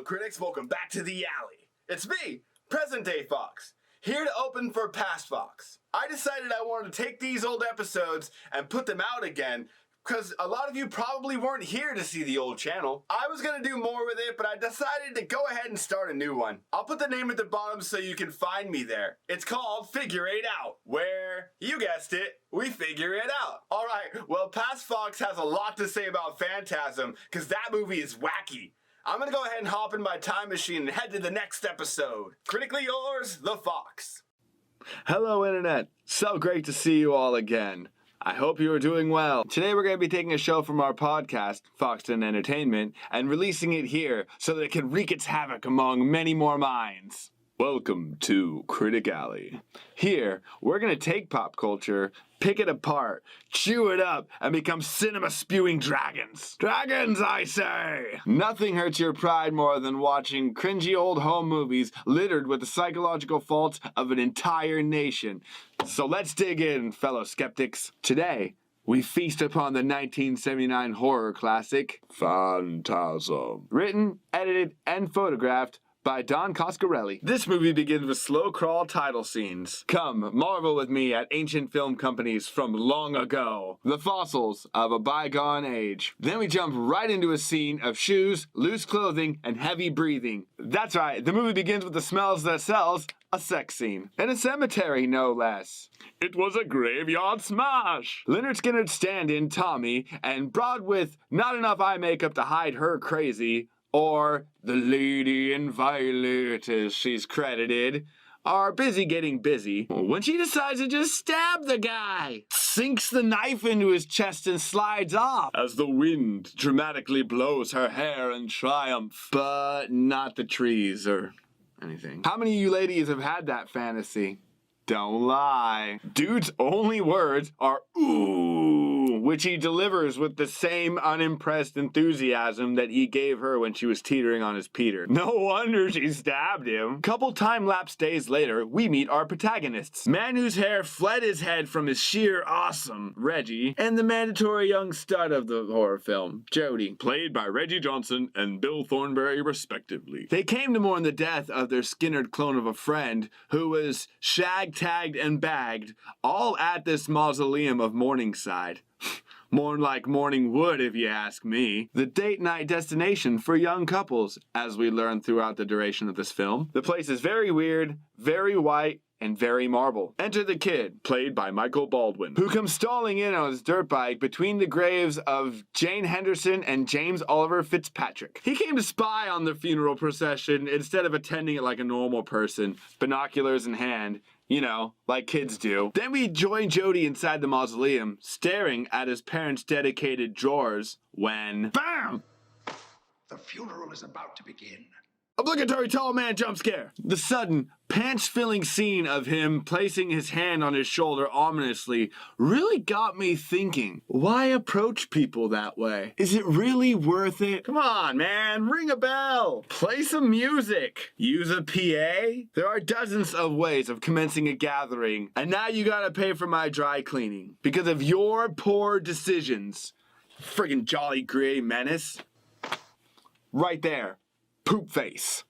critics, welcome back to the alley. It's me, present day Fox, here to open for past Fox. I decided I wanted to take these old episodes and put them out again because a lot of you probably weren't here to see the old channel. I was going to do more with it, but I decided to go ahead and start a new one. I'll put the name at the bottom so you can find me there. It's called Figure It Out, where, you guessed it, we figure it out. Alright, well, past Fox has a lot to say about Phantasm because that movie is wacky. I'm gonna go ahead and hop in my time machine and head to the next episode. Critically yours, The Fox. Hello, Internet. So great to see you all again. I hope you are doing well. Today we're going to be taking a show from our podcast, Foxton Entertainment, and releasing it here so that it can wreak its havoc among many more minds. Welcome to Critic Alley. Here, we're going to take pop culture, pick it apart, chew it up, and become cinema-spewing dragons. Dragons, I say! Nothing hurts your pride more than watching cringy old home movies littered with the psychological faults of an entire nation. So let's dig in, fellow skeptics. Today, we feast upon the 1979 horror classic, Phantasm. Written, edited, and photographed by Don Coscarelli. This movie begins with slow crawl title scenes. Come, marvel with me at ancient film companies from long ago. The fossils of a bygone age. Then we jump right into a scene of shoes, loose clothing, and heavy breathing. That's right, the movie begins with the smells that sells, a sex scene. In a cemetery, no less. It was a graveyard smash! Lynyrd Skynyrd's stand-in, Tommy, and Broad with not enough eye makeup to hide her crazy, or the lady in violet as she's credited, are busy getting busy when she decides to just stab the guy. Sinks the knife into his chest and slides off as the wind dramatically blows her hair in triumph. But not the trees or anything. How many of you ladies have had that fantasy? Don't lie. Dude's only words are ooh, which he delivers with the same unimpressed enthusiasm that he gave her when she was teetering on his Peter. No wonder she stabbed him. Couple time-lapse days later, we meet our protagonists. Man whose hair fled his head from his sheer awesome, Reggie, and the mandatory young stud of the horror film, Jody, played by Reggie Johnson and Bill Thornberry respectively. They came to mourn the death of their Skynyrd clone of a friend who was shagged, tagged, and bagged, all at this mausoleum of Morningside. More like morning wood, if you ask me. The date night destination for young couples, as we learn throughout the duration of this film. The place is very weird, very white, and very marble. Enter the kid, played by Michael Baldwin, who comes stalling in on his dirt bike between the graves of Jane Henderson and James Oliver Fitzpatrick. He came to spy on the funeral procession instead of attending it like a normal person, binoculars in hand. You know, like kids do. Then we join Jody inside the mausoleum, staring at his parents' dedicated drawers, when BAM! The funeral is about to begin. Obligatory tall man jump scare. The sudden, pants-filling scene of him placing his hand on his shoulder ominously really got me thinking, why approach people that way? Is it really worth it? Come on, man, ring a bell. Play some music. Use a PA. There are dozens of ways of commencing a gathering, and now you gotta pay for my dry cleaning because of your poor decisions. Friggin' jolly gray menace. Right there. Poop face.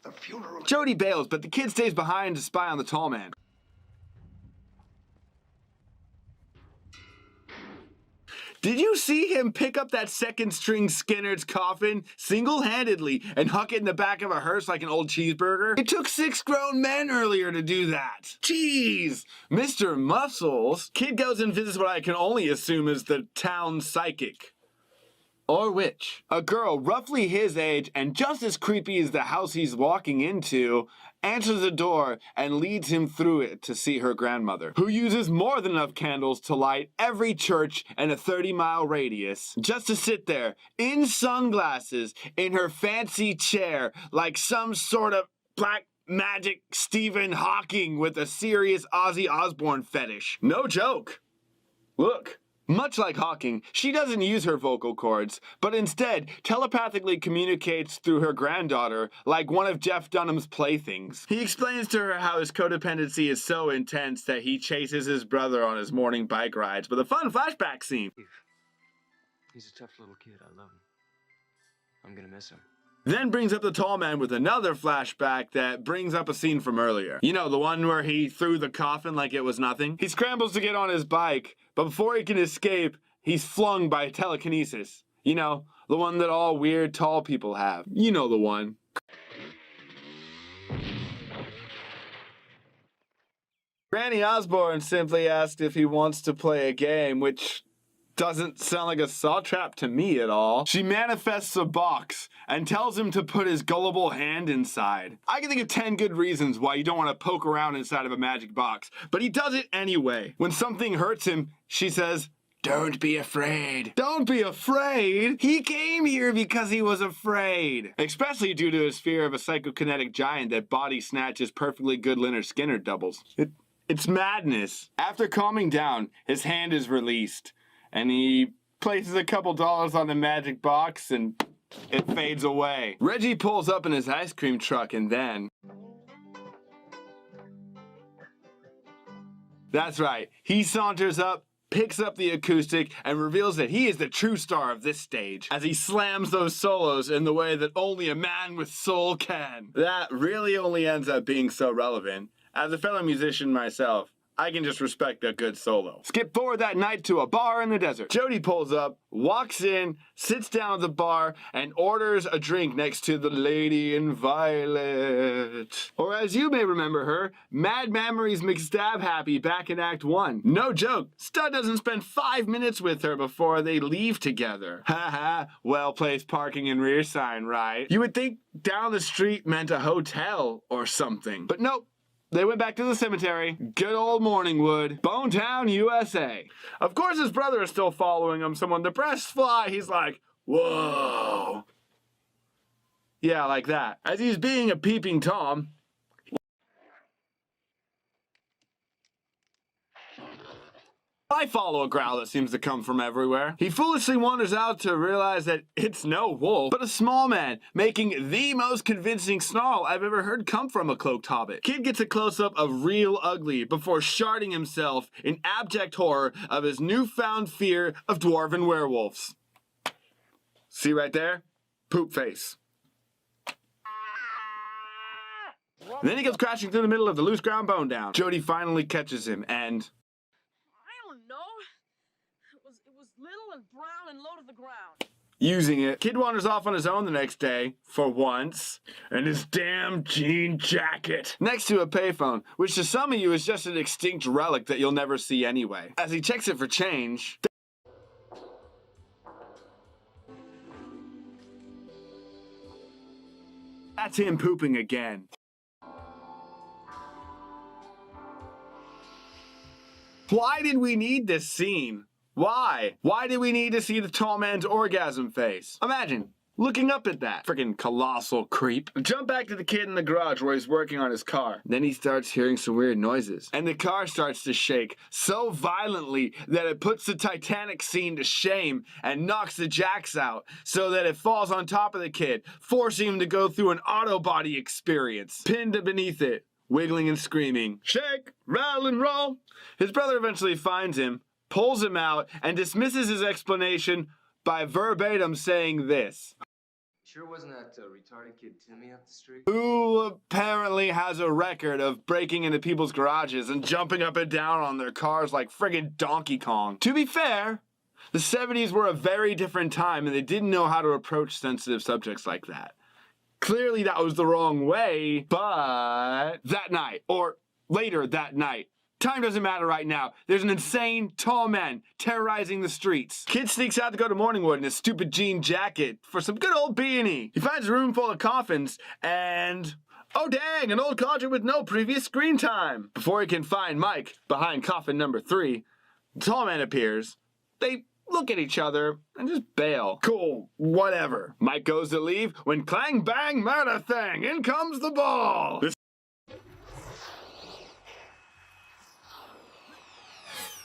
The funeral. Jody bails, but the kid stays behind to spy on the tall man. Did you see him pick up that second string Skynyrd's coffin single-handedly and huck it in the back of a hearse like an old cheeseburger? It took 6 grown men earlier to do that. Jeez, Mr. Muscles. Kid goes and visits what I can only assume is the town psychic. Or witch. A girl roughly his age and just as creepy as the house he's walking into answers the door and leads him through it to see her grandmother, who uses more than enough candles to light every church in a 30-mile radius just to sit there in sunglasses in her fancy chair like some sort of black magic Stephen Hawking with a serious Ozzy Osbourne fetish. No joke. Look. Much like Hawking, she doesn't use her vocal cords, but instead telepathically communicates through her granddaughter like one of Jeff Dunham's playthings. He explains to her how his codependency is so intense that he chases his brother on his morning bike rides with a fun flashback scene. He's a tough little kid. I love him. I'm gonna miss him. Then brings up the tall man with another flashback that brings up a scene from earlier. You know, the one where he threw the coffin like it was nothing? He scrambles to get on his bike, but before he can escape, he's flung by telekinesis. You know, the one that all weird tall people have. You know the one. Granny Osborne simply asked if he wants to play a game, which doesn't sound like a saw trap to me at all. She manifests a box and tells him to put his gullible hand inside. I can think of 10 good reasons why you don't want to poke around inside of a magic box, but he does it anyway. When something hurts him, she says, "Don't be afraid." Don't be afraid? He came here because he was afraid. Especially due to his fear of a psychokinetic giant that body snatches perfectly good Lynyrd Skynyrd doubles. It's madness. After calming down, his hand is released, and he places a couple dollars on the magic box and it fades away. Reggie pulls up in his ice cream truck and then... That's right, he saunters up, picks up the acoustic, and reveals that he is the true star of this stage as he slams those solos in the way that only a man with soul can. That really only ends up being so relevant. As a fellow musician myself, I can just respect a good solo. Skip forward that night to a bar in the desert. Jody pulls up, walks in, sits down at the bar, and orders a drink next to the Lady in Violet. Or as you may remember her, Mad Memories McStab Happy back in Act 1. No joke, Stud doesn't spend 5 minutes with her before they leave together. Haha, well-placed parking and rear sign, right? You would think down the street meant a hotel or something, but nope. They went back to the cemetery. Good old Morningwood. Bonetown, USA. Of course his brother is still following him, so when the breasts fly, he's like, whoa. Yeah, like that. As he's being a peeping Tom, I follow a growl that seems to come from everywhere. He foolishly wanders out to realize that it's no wolf, but a small man, making the most convincing snarl I've ever heard come from a cloaked hobbit. Kid gets a close-up of real ugly before sharding himself in abject horror of his newfound fear of dwarven werewolves. See right there? Poop face. Then he goes crashing through the middle of the loose ground bone down. Jody finally catches him and... No, it was little and brown and low to the ground. Using it. Kid wanders off on his own the next day, for once, in his damn jean jacket. Next to a payphone, which to some of you is just an extinct relic that you'll never see anyway. As he checks it for change... That's him pooping again. Why did we need this scene? Why? Why did we need to see the tall man's orgasm face? Imagine looking up at that freaking colossal creep. Jump back to the kid in the garage where he's working on his car. Then he starts hearing some weird noises. And the car starts to shake so violently that it puts the Titanic scene to shame and knocks the jacks out so that it falls on top of the kid, forcing him to go through an auto body experience. Pinned beneath it, wiggling and screaming, "Shake, rattle and roll." His brother eventually finds him, pulls him out, and dismisses his explanation by verbatim saying this. Sure wasn't that retarded kid Timmy up the street? Who apparently has a record of breaking into people's garages and jumping up and down on their cars like friggin' Donkey Kong. To be fair, the 70s were a very different time and they didn't know how to approach sensitive subjects like that. Clearly that was the wrong way, but that night, or later that night, time doesn't matter right now. There's an insane, tall man terrorizing the streets. Kid sneaks out to go to Morningwood in his stupid jean jacket for some good old B&E. He finds a room full of coffins and... oh dang, an old codger with no previous screen time. Before he can find Mike behind coffin number 3, the tall man appears. They look at each other and just bail. Cool, whatever. Mike goes to leave when clang bang murder thing, in comes the ball. This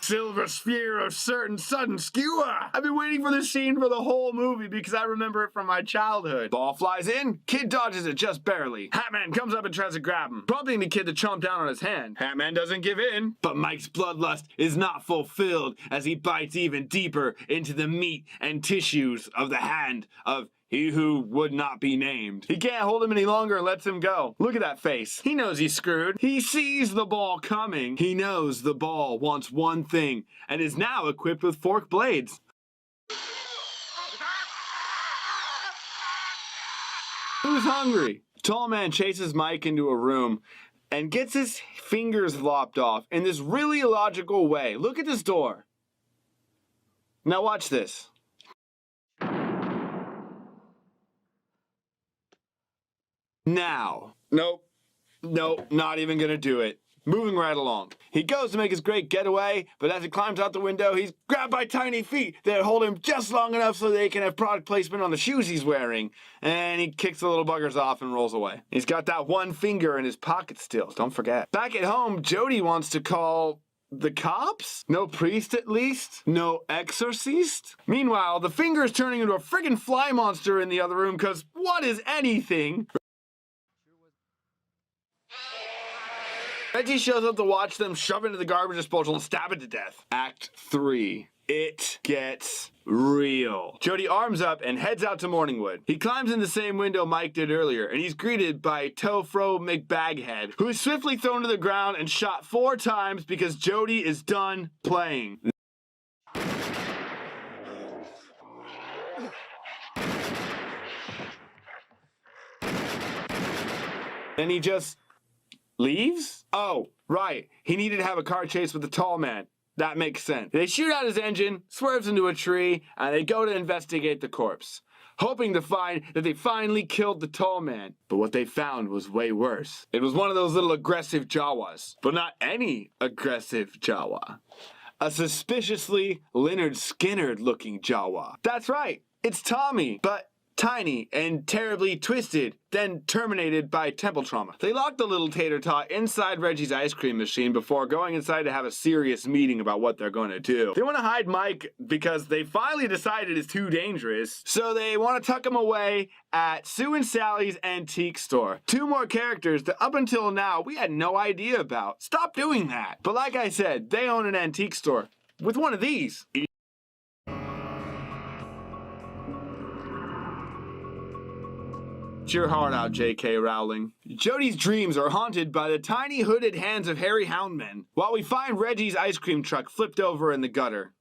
silver sphere of certain sudden skewer. I've been waiting for this scene for the whole movie because I remember it from my childhood. Ball flies in, kid dodges it just barely. Hatman comes up and tries to grab him, prompting the kid to chomp down on his hand. Hatman doesn't give in, but Mike's bloodlust is not fulfilled as he bites even deeper into the meat and tissues of the hand of he who would not be named. He can't hold him any longer and lets him go. Look at that face. He knows he's screwed. He sees the ball coming. He knows the ball wants one thing and is now equipped with forked blades. Who's hungry? Tall man chases Mike into a room and gets his fingers lopped off in this really illogical way. Look at this door. Now watch this. Now. Nope, not even gonna do it. Moving right along. He goes to make his great getaway, but as he climbs out the window, he's grabbed by tiny feet that hold him just long enough so they can have product placement on the shoes he's wearing. And he kicks the little buggers off and rolls away. He's got that one finger in his pocket still, don't forget. Back at home, Jody wants to call the cops? No priest at least? No exorcist? Meanwhile, the finger is turning into a friggin' fly monster in the other room, cause what is anything? Reggie shows up to watch them shove into the garbage disposal and stab it to death. Act 3. It gets real. Jody arms up and heads out to Morningwood. He climbs in the same window Mike did earlier, and he's greeted by Tofro McBaghead, who is swiftly thrown to the ground and shot 4 times because Jody is done playing. Then he just leaves? Oh, right. He needed to have a car chase with the tall man. That makes sense. They shoot out his engine, swerves into a tree, and they go to investigate the corpse, hoping to find that they finally killed the tall man. But what they found was way worse. It was one of those little aggressive Jawas, but not any aggressive Jawa. A suspiciously Lynyrd Skynyrd looking Jawa. That's right, it's Tommy, but tiny and terribly twisted, then terminated by temple trauma. They locked the little tater tot inside Reggie's ice cream machine before going inside to have a serious meeting about what they're going to do. They want to hide Mike because they finally decided it's too dangerous, so they want to tuck him away at Sue and Sally's antique store. 2 more characters that up until now we had no idea about. Stop doing that. But like I said, they own an antique store with one of these. Your heart out, J.K. Rowling. Jody's dreams are haunted by the tiny hooded hands of hairy houndmen, while we find Reggie's ice cream truck flipped over in the gutter.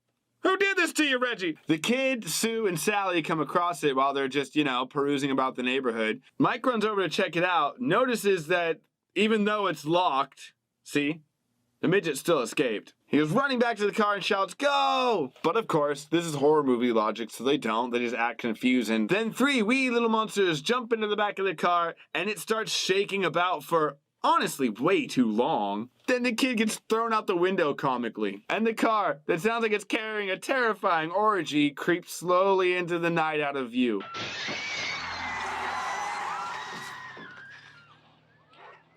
Who did this to you, Reggie? The kid, Sue, and Sally come across it while they're just, perusing about the neighborhood. Mike runs over to check it out, notices that even though it's locked, see, the midget still escaped. He goes running back to the car and shouts, "Go!" But of course, this is horror movie logic, so they don't. They just act confused. And then 3 wee little monsters jump into the back of the car, and it starts shaking about for, honestly, way too long. Then the kid gets thrown out the window comically. And the car, that sounds like it's carrying a terrifying orgy, creeps slowly into the night out of view.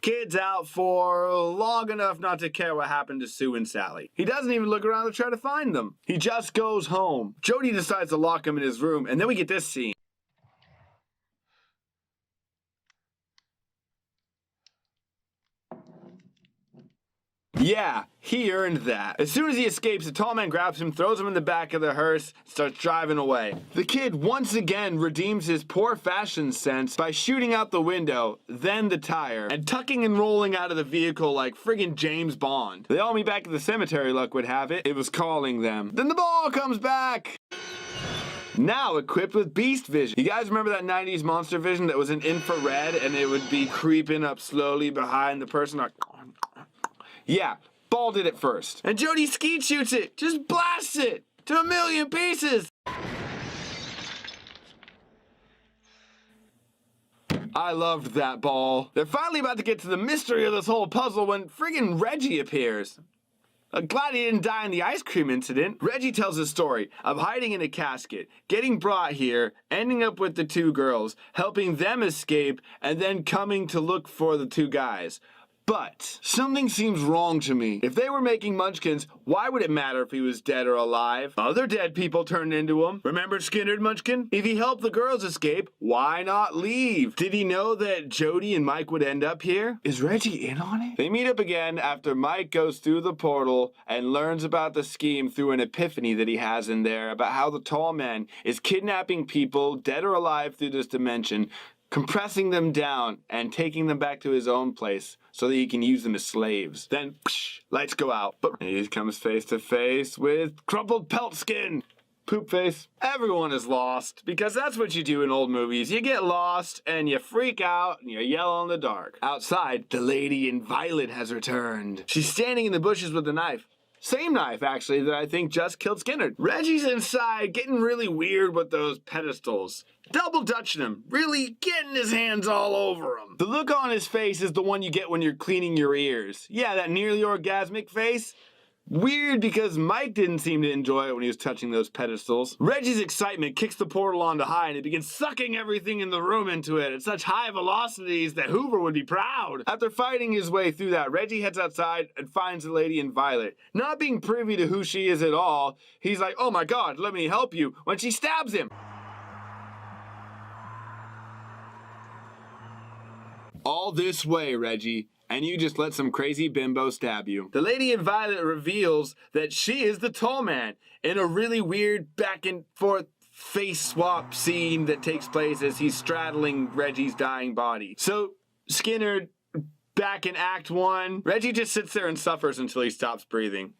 Kid's out for long enough not to care what happened to Sue and Sally. He doesn't even look around to try to find them. He just goes home. Jody decides to lock him in his room, and then we get this scene. Yeah, he earned that. As soon as he escapes, the tall man grabs him, throws him in the back of the hearse, starts driving away. The kid once again redeems his poor fashion sense by shooting out the window, then the tire, and tucking and rolling out of the vehicle like friggin' James Bond. They all meet back at the cemetery, luck would have it. It was calling them. Then the ball comes back! Now equipped with beast vision. You guys remember that 90s monster vision that was in infrared and it would be creeping up slowly behind the person like... Yeah, Ball did it first. And Jody skeet shoots it, just blasts it to 1,000,000 pieces. I loved that Ball. They're finally about to get to the mystery of this whole puzzle when friggin' Reggie appears. I'm glad he didn't die in the ice cream incident. Reggie tells his story of hiding in a casket, getting brought here, ending up with the 2 girls, helping them escape, and then coming to look for the 2 guys. But something seems wrong to me. If they were making Munchkins, why would it matter if he was dead or alive? Other dead people turned into him. Remember Skinner Munchkin? If he helped the girls escape, why not leave? Did he know that Jody and Mike would end up here? Is Reggie in on it? They meet up again after Mike goes through the portal and learns about the scheme through an epiphany that he has in there about how the tall man is kidnapping people, dead or alive, through this dimension, compressing them down and taking them back to his own place so that he can use them as slaves. Then, lights go out. But he comes face to face with crumpled pelt skin. Poop face. Everyone is lost, because that's what you do in old movies. You get lost, and you freak out, and you yell in the dark. Outside, the lady in violet has returned. She's standing in the bushes with a knife. Same knife, actually, that I think just killed Skinner. Reggie's inside, getting really weird with those pedestals. Double dutching him, really getting his hands all over him. The look on his face is the one you get when you're cleaning your ears. Yeah, that nearly orgasmic face. Weird, because Mike didn't seem to enjoy it when he was touching those pedestals. Reggie's excitement kicks the portal onto high and it begins sucking everything in the room into it at such high velocities that Hoover would be proud. After fighting his way through that, Reggie heads outside and finds the lady in violet. Not being privy to who she is at all, he's like, "Oh my God, let me help you," when she stabs him. All this way, Reggie, and you just let some crazy bimbo stab you. The lady in violet reveals that she is the tall man in a really weird back and forth face swap scene that takes place as he's straddling Reggie's dying body. So, Skinner, back in Act 1, Reggie just sits there and suffers until he stops breathing.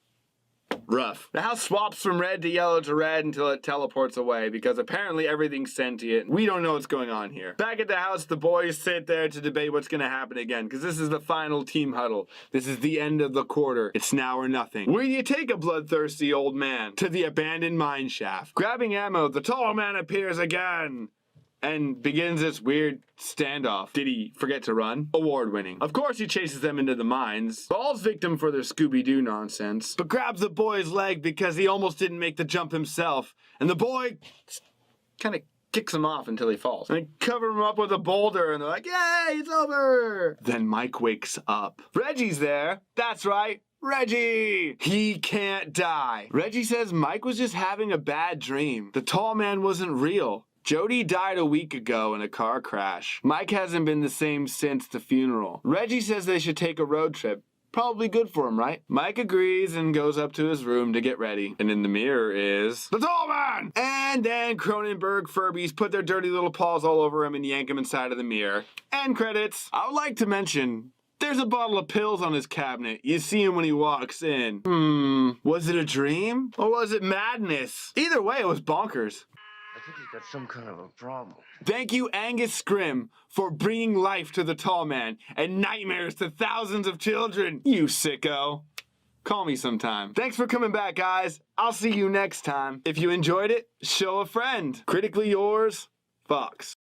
Rough. The house swaps from red to yellow to red until it teleports away, because apparently everything's sentient. We don't know what's going on here. Back at the house, the boys sit there to debate what's going to happen again, because this is the final team huddle. This is the end of the quarter. It's now or nothing. Where do you take a bloodthirsty old man? To the abandoned mine shaft. Grabbing ammo, the tall man appears again and begins this weird standoff. Did he forget to run? Award winning. Of course he chases them into the mines, falls victim for their Scooby-Doo nonsense, but grabs the boy's leg because he almost didn't make the jump himself, and the boy kind of kicks him off until he falls. And they cover him up with a boulder, and they're like, "Yay, it's over!" Then Mike wakes up. Reggie's there. That's right. Reggie! He can't die. Reggie says Mike was just having a bad dream. The tall man wasn't real. Jody died a week ago in a car crash. Mike hasn't been the same since the funeral. Reggie says they should take a road trip. Probably good for him, right? Mike agrees and goes up to his room to get ready. And in the mirror is the tall man! And then Cronenberg Furbies put their dirty little paws all over him and yank him inside of the mirror. End credits. I would like to mention, there's a bottle of pills on his cabinet. You see him when he walks in. Was it a dream? Or was it madness? Either way, it was bonkers. I think he's got some kind of a problem. Thank you, Angus Scrim, for bringing life to the tall man and nightmares to thousands of children. You sicko. Call me sometime. Thanks for coming back, guys. I'll see you next time. If you enjoyed it, show a friend. Critically yours, Fox.